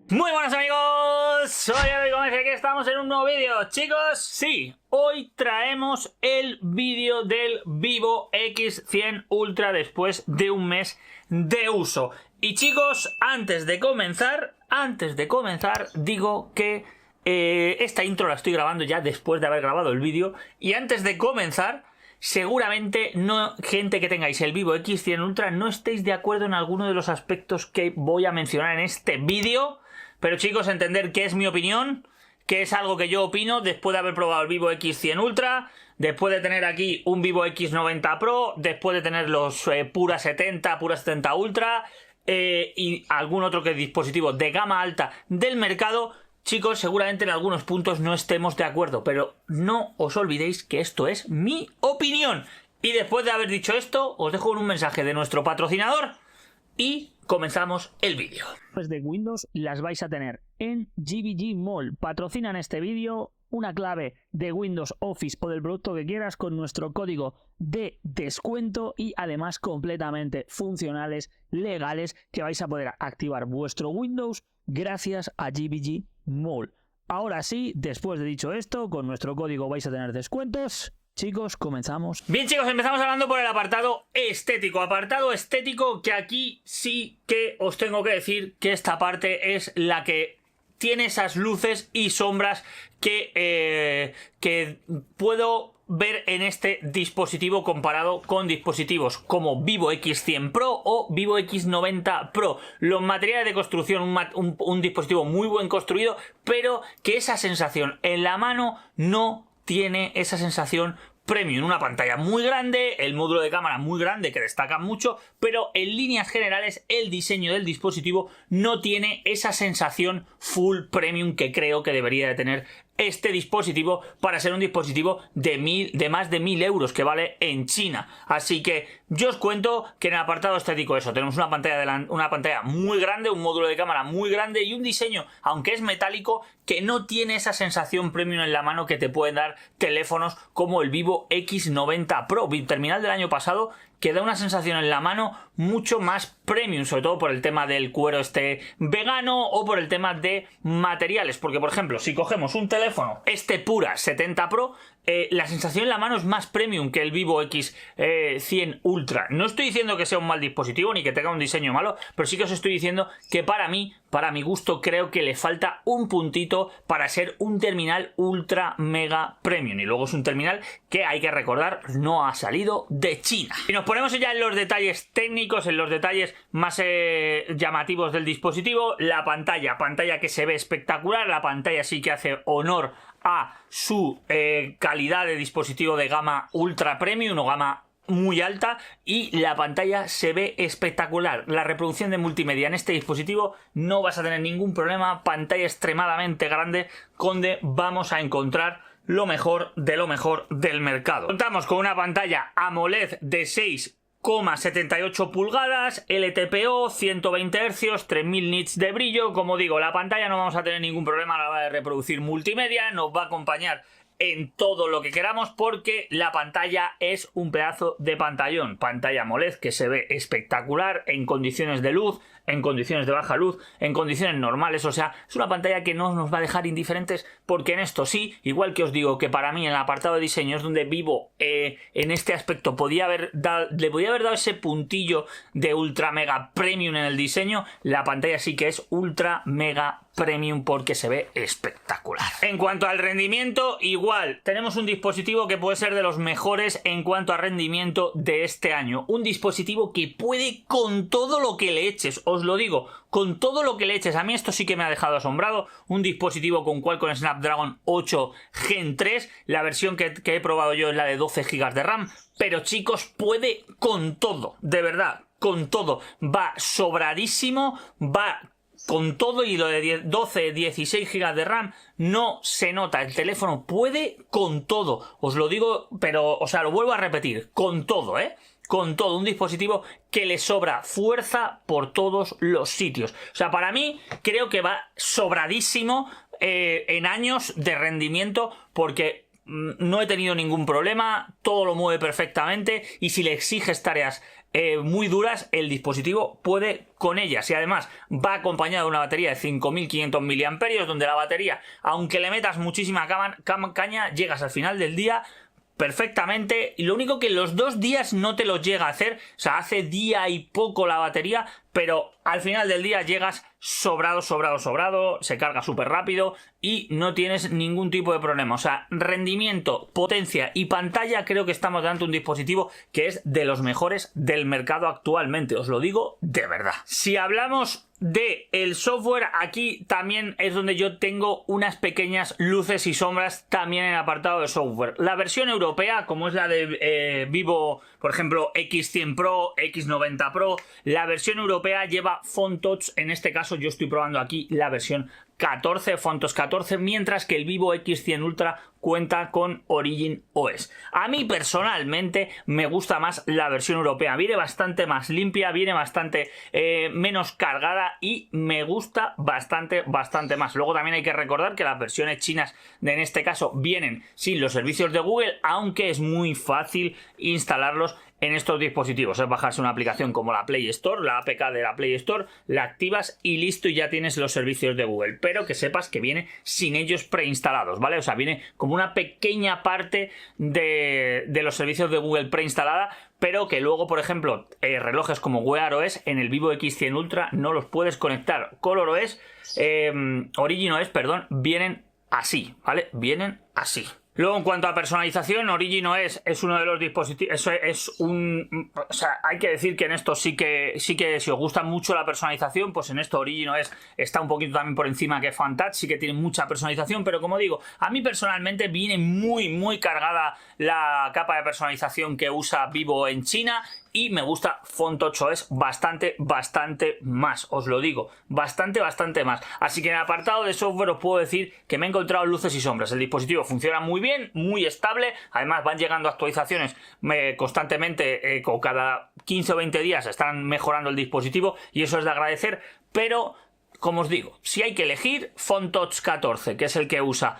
Muy buenos amigos, soy Eloy Gómez y aquí estamos en un nuevo vídeo. Chicos, sí, hoy traemos el vídeo del Vivo X100 Ultra después de un mes de uso. Y chicos, antes de comenzar, digo que esta intro la estoy grabando ya después de haber grabado el vídeo. Y antes de comenzar, seguramente no, gente que tengáis el Vivo X100 Ultra, no estéis de acuerdo en alguno de los aspectos que voy a mencionar en este vídeo. Pero chicos, entender que es mi opinión, que es algo que yo opino después de haber probado el Vivo X100 Ultra, después de tener aquí un Vivo X90 Pro, después de tener los Pura 70 Ultra y algún otro dispositivo de gama alta del mercado. Chicos, seguramente en algunos puntos no estemos de acuerdo, pero no os olvidéis que esto es mi opinión. Y después de haber dicho esto, os dejo un mensaje de nuestro patrocinador y comenzamos el vídeo. Pues de Windows las vais a tener en GVG Mall. Patrocinan este vídeo. Una clave de Windows Office o del producto que quieras con nuestro código de descuento y además completamente funcionales, legales, que vais a poder activar vuestro Windows gracias a GVG Mall. Ahora sí, después de dicho esto, con nuestro código vais a tener descuentos. Chicos, comenzamos. Bien chicos, empezamos hablando por el apartado estético. Apartado estético que aquí sí que os tengo que decir que esta parte es la que tiene esas luces y sombras que puedo ver en este dispositivo comparado con dispositivos como Vivo X100 Pro o Vivo X90 Pro. Los materiales de construcción, un dispositivo muy buen construido, pero que esa sensación en la mano no tiene esa sensación premium. Una pantalla muy grande, el módulo de cámara muy grande que destaca mucho, pero en líneas generales el diseño del dispositivo no tiene esa sensación full premium que creo que debería de tener este dispositivo para ser un dispositivo de más de 1000 euros que vale en China. Así que yo os cuento que en el apartado estético eso, tenemos una pantalla muy grande, un módulo de cámara muy grande y un diseño, aunque es metálico, que no tiene esa sensación premium en la mano que te pueden dar teléfonos como el Vivo X90 Pro, terminal del año pasado, que da una sensación en la mano mucho más premium, sobre todo por el tema del cuero vegano o por el tema de materiales, porque por ejemplo, si cogemos un teléfono, Pura 70 Pro, la sensación en la mano es más premium que el Vivo X100 Ultra. No estoy diciendo que sea un mal dispositivo ni que tenga un diseño malo, pero sí que os estoy diciendo que para mi gusto, creo que le falta un puntito para ser un terminal ultra mega premium. Y luego es un terminal que, hay que recordar, no ha salido de China. Y nos ponemos ya en los detalles técnicos, en los detalles más llamativos del dispositivo. La pantalla que se ve espectacular. La pantalla sí que hace honor a su calidad de dispositivo de gama ultra premium o gama muy alta, y la pantalla se ve espectacular. La reproducción de multimedia en este dispositivo no vas a tener ningún problema. Pantalla extremadamente grande donde vamos a encontrar lo mejor del mercado. Contamos con una pantalla AMOLED de 6,78 pulgadas, LTPO, 120 Hz, 3000 nits de brillo. Como digo, la pantalla no vamos a tener ningún problema a la hora de reproducir multimedia, nos va a acompañar en todo lo que queramos porque la pantalla es un pedazo de pantallón. Pantalla AMOLED que se ve espectacular en condiciones de luz, en condiciones de baja luz, en condiciones normales. O sea, es una pantalla que no nos va a dejar indiferentes, porque en esto sí, igual que os digo que para mí en el apartado de diseño es donde Vivo en este aspecto le podía haber dado ese puntillo de ultra mega premium en el diseño. La pantalla sí que es ultra mega premium porque se ve espectacular. En cuanto al rendimiento, igual tenemos un dispositivo que puede ser de los mejores en cuanto a rendimiento de este año. Un dispositivo que puede con todo lo que le eches, os lo digo, con todo lo que le eches. A mí esto sí que me ha dejado asombrado. Un dispositivo con Qualcomm Snapdragon 8 Gen 3. La versión que he probado yo es la de 12 GB de RAM. Pero chicos, puede con todo, de verdad, con todo. Va sobradísimo, va con todo, y lo de 12, 16 GB de RAM no se nota. El teléfono puede con todo. Os lo digo, pero, o sea, lo vuelvo a repetir, con todo, con todo. Un dispositivo que le sobra fuerza por todos los sitios. O sea, para mí creo que va sobradísimo en años de rendimiento, porque no he tenido ningún problema, todo lo mueve perfectamente, y si le exiges tareas muy duras, el dispositivo puede con ellas, y además va acompañado de una batería de 5500 mAh, donde la batería, aunque le metas muchísima caña, llegas al final del día perfectamente, y lo único que los 2 días no te los llega a hacer, o sea, hace día y poco la batería, pero al final del día llegas sobrado, se carga súper rápido y no tienes ningún tipo de problema. O sea, rendimiento, potencia y pantalla, creo que estamos ante un dispositivo que es de los mejores del mercado actualmente, os lo digo de verdad. Si hablamos de el software, aquí también es donde yo tengo unas pequeñas luces y sombras también en el apartado de software. La versión europea, como es la de Vivo, por ejemplo, X100 Pro, X90 Pro, la versión europea lleva Phone Touch. En este caso yo estoy probando aquí la versión 14, Phone Touch 14, mientras que el Vivo X100 Ultra cuenta con Origin OS. A mí personalmente me gusta más la versión europea, viene bastante más limpia, viene bastante menos cargada y me gusta bastante más. Luego también hay que recordar que las versiones chinas en este caso vienen sin los servicios de Google, aunque es muy fácil instalarlos en estos dispositivos. Es bajarse una aplicación como la Play Store, la APK de la Play Store, la activas y listo, y ya tienes los servicios de Google. Pero que sepas que viene sin ellos preinstalados, ¿vale? O sea, viene como una pequeña parte de los servicios de Google preinstalada, pero que luego, por ejemplo, relojes como Wear OS en el Vivo X100 Ultra no los puedes conectar. Color OS, Origin OS, perdón, vienen así, ¿vale? Vienen así. Luego, en cuanto a personalización, Origin OS es uno de los dispositivos, o sea, hay que decir que en esto sí que si os gusta mucho la personalización, pues en esto Origin OS está un poquito también por encima que Fantouch, sí que tiene mucha personalización, pero como digo, a mí personalmente viene muy cargada la capa de personalización que usa Vivo en China, y me gusta Phone Touch OS bastante más, os lo digo, bastante más. Así que en el apartado de software os puedo decir que me he encontrado luces y sombras. El dispositivo funciona muy bien, muy estable, además van llegando actualizaciones constantemente, con cada 15 o 20 días están mejorando el dispositivo y eso es de agradecer, pero como os digo, si hay que elegir Phone Touch 14, que es el que usa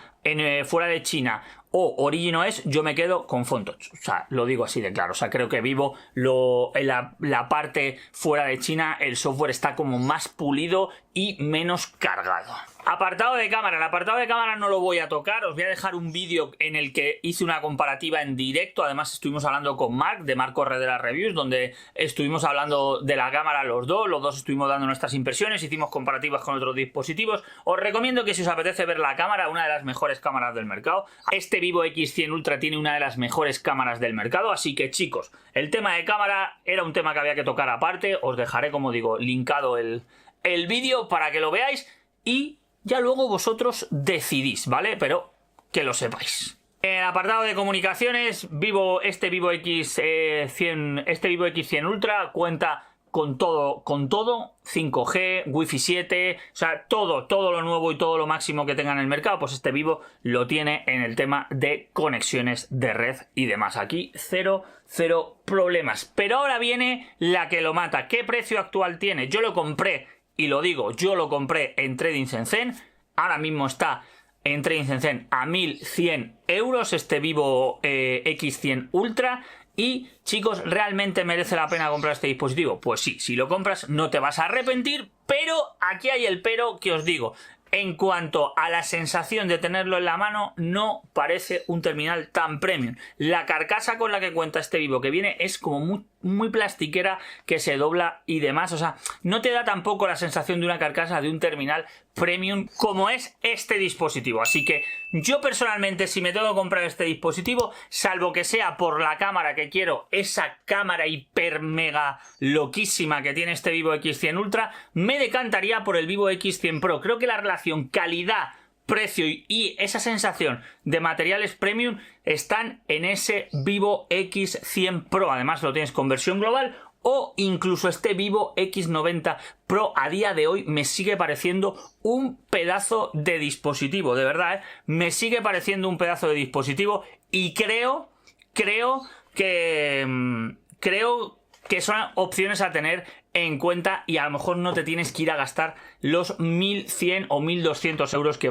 fuera de China, o Origin OS, yo me quedo con Phone Touch. O sea, lo digo así de claro. O sea, creo que Vivo, en la parte fuera de China, el software está como más pulido y menos cargado. Apartado de cámara. El apartado de cámara no lo voy a tocar. Os voy a dejar un vídeo en el que hice una comparativa en directo. Además, estuvimos hablando con Marc, de Marc Corredera Reviews, donde estuvimos hablando de la cámara los dos estuvimos dando nuestras impresiones, hicimos comparativas con otros dispositivos. Os recomiendo que si os apetece ver la cámara, una de las mejores cámaras del mercado. Este Vivo X100 Ultra tiene una de las mejores cámaras del mercado, así que chicos, el tema de cámara era un tema que había que tocar aparte. Os dejaré, como digo, linkado el vídeo para que lo veáis y ya luego vosotros decidís, ¿vale? Pero que lo sepáis. En el apartado de comunicaciones, este Vivo X100 Ultra cuenta con todo, 5G, Wi-Fi 7, o sea, todo lo nuevo y todo lo máximo que tenga en el mercado, pues este Vivo lo tiene en el tema de conexiones de red y demás. Aquí cero problemas. Pero ahora viene la que lo mata. ¿Qué precio actual tiene? Yo lo compré, y lo digo, yo lo compré en Trading Shenzhen. Ahora mismo está en Trading Shenzhen a 1.100 euros este Vivo X100 Ultra. Y chicos, ¿realmente merece la pena comprar este dispositivo? Pues sí, si lo compras no te vas a arrepentir, pero aquí hay el pero que os digo. En cuanto a la sensación de tenerlo en la mano, no parece un terminal tan premium. La carcasa con la que cuenta este Vivo que viene es como muy plastiquera, que se dobla y demás. O sea, no te da tampoco la sensación de una carcasa de un terminal premium como es este dispositivo. Así que yo personalmente, si me tengo que comprar este dispositivo, salvo que sea por la cámara, que quiero esa cámara hiper mega loquísima que tiene este Vivo X100 Ultra, me decantaría por el Vivo X100 Pro. Creo que la relación calidad precio y esa sensación de materiales premium están en ese Vivo X100 Pro. Además lo tienes con versión global, o incluso este Vivo X90 Pro a día de hoy me sigue pareciendo un pedazo de dispositivo, de verdad, ¿eh? Me sigue pareciendo un pedazo de dispositivo y creo que son opciones a tener en cuenta y a lo mejor no te tienes que ir a gastar los 1.100 o 1.200 euros que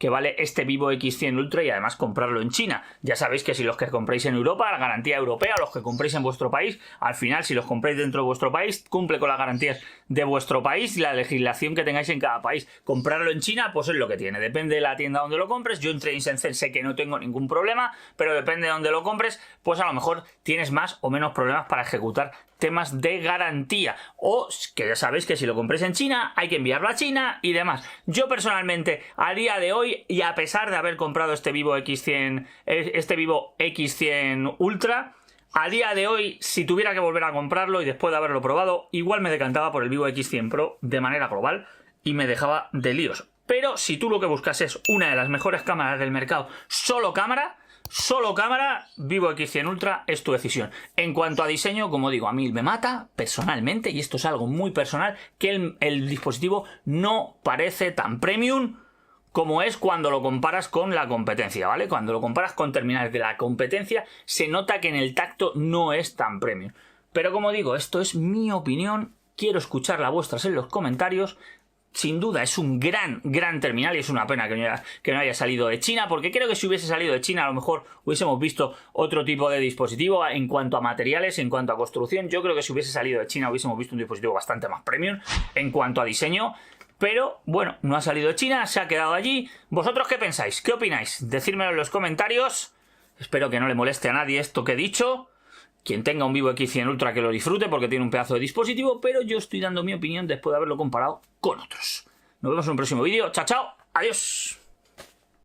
vale este Vivo X100 Ultra y además comprarlo en China. Ya sabéis que si los que compréis en Europa, la garantía europea, los que compréis en vuestro país, al final si los compráis dentro de vuestro país, cumple con las garantías de vuestro país y la legislación que tengáis en cada país. Comprarlo en China, pues es lo que tiene, depende de la tienda donde lo compres. Yo en Trading Sensei sé que no tengo ningún problema, pero depende de donde lo compres, pues a lo mejor tienes más o menos problemas para ejecutar temas de garantía, o que ya sabéis que si lo compréis en China hay que enviarlo a China y demás. Yo personalmente a día de hoy, y a pesar de haber comprado este Vivo X100 Ultra, a día de hoy, si tuviera que volver a comprarlo y después de haberlo probado, igual me decantaba por el Vivo X100 Pro de manera global y me dejaba de líos. Pero si tú lo que buscas es una de las mejores cámaras del mercado, solo cámara, Vivo X100 Ultra es tu decisión. En cuanto a diseño, como digo, a mí me mata personalmente, y esto es algo muy personal, que el dispositivo no parece tan premium como es cuando lo comparas con la competencia, ¿vale? Cuando lo comparas con terminales de la competencia, se nota que en el tacto no es tan premium. Pero como digo, esto es mi opinión, quiero escuchar la vuestra en los comentarios. Sin duda es un gran terminal y es una pena que no haya salido de China, porque creo que si hubiese salido de China a lo mejor hubiésemos visto otro tipo de dispositivo en cuanto a materiales, en cuanto a construcción. Yo creo que si hubiese salido de China hubiésemos visto un dispositivo bastante más premium en cuanto a diseño, pero bueno, no ha salido de China, se ha quedado allí. ¿Vosotros qué pensáis? ¿Qué opináis? Decídmelo en los comentarios. Espero que no le moleste a nadie esto que he dicho. Quien tenga un Vivo X100 Ultra que lo disfrute porque tiene un pedazo de dispositivo, pero yo estoy dando mi opinión después de haberlo comparado con otros. Nos vemos en un próximo vídeo. Chao, chao. Adiós.